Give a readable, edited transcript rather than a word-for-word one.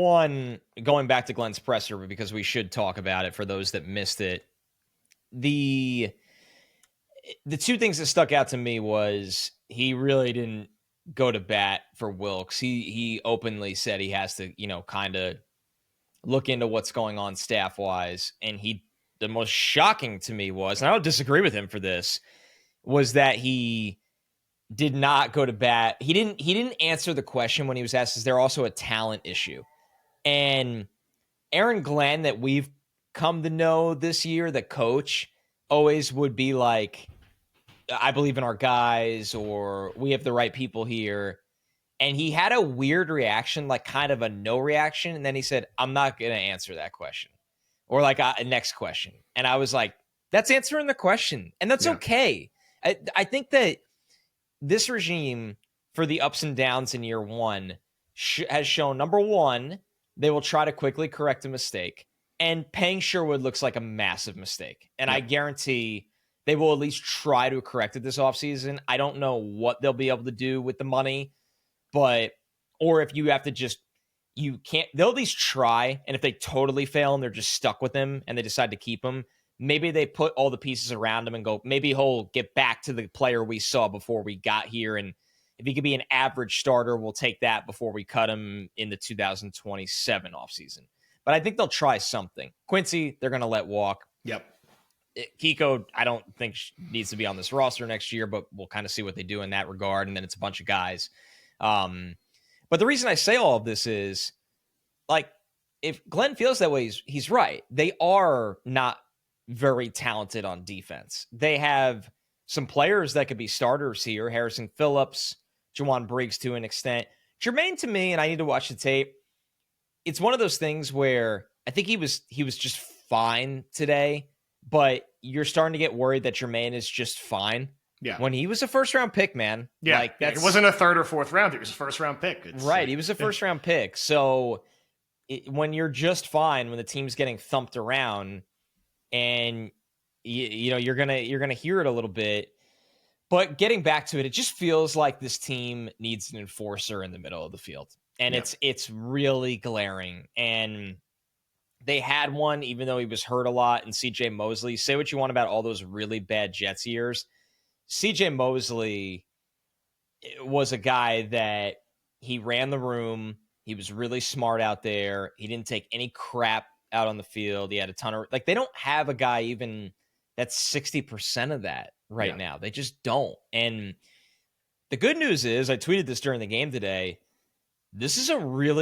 one, going back to Glenn's presser, because we should talk about it for those that missed it. The two things that stuck out to me was he really didn't go to bat for Wilkes. He openly said he has to, kind of look into what's going on staff wise. And the most shocking to me was, and I don't disagree with him for this, was that he did not go to bat. He didn't answer the question when he was asked, is there also a talent issue? And Aaron Glenn, that we've come to know this year, the coach, always would be like, I believe in our guys, or we have the right people here. And he had a weird reaction, like kind of a no reaction. And then he said, I'm not going to answer that question, or like a next question. And I was like, that's answering the question. And that's okay. I think that this regime, for the ups and downs in year one, has shown, number one, they will try to quickly correct a mistake. And paying Sherwood looks like a massive mistake. And I guarantee they will at least try to correct it this offseason. I don't know what they'll be able to do with the money, or if you have to they'll at least try. And if they totally fail and they're just stuck with him and they decide to keep him, maybe they put all the pieces around him and go, maybe he'll get back to the player we saw before we got here. And if he could be an average starter, we'll take that before we cut him in the 2027 offseason. But I think they'll try something. Quincy, they're going to let walk. Yep. Kiko, I don't think needs to be on this roster next year, but we'll kind of see what they do in that regard. And then it's a bunch of guys. But the reason I say all of this is, like, if Glenn feels that way, he's right. They are not very talented on defense. They have some players that could be starters here. Harrison Phillips, Juwan Briggs to an extent. Jermaine, to me, and I need to watch the tape, it's one of those things where I think he was just fine today, but you're starting to get worried that Jermaine is just fine. Yeah. When he was a first-round pick, man. Yeah. It wasn't a third or fourth round. He was a first-round pick. Right. He was a first-round pick. So when you're just fine, when the team's getting thumped around, and you're gonna hear it a little bit. But getting back to it, it just feels like this team needs an enforcer in the middle of the field. And it's really glaring. And they had one, even though he was hurt a lot, and CJ Mosley. Say what you want about all those really bad Jets years. CJ Mosley was a guy that he ran the room. He was really smart out there. He didn't take any crap out on the field. He had a ton of, they don't have a guy even that's 60% of that right now. They just don't. And the good news is, I tweeted this during the game today, this is a really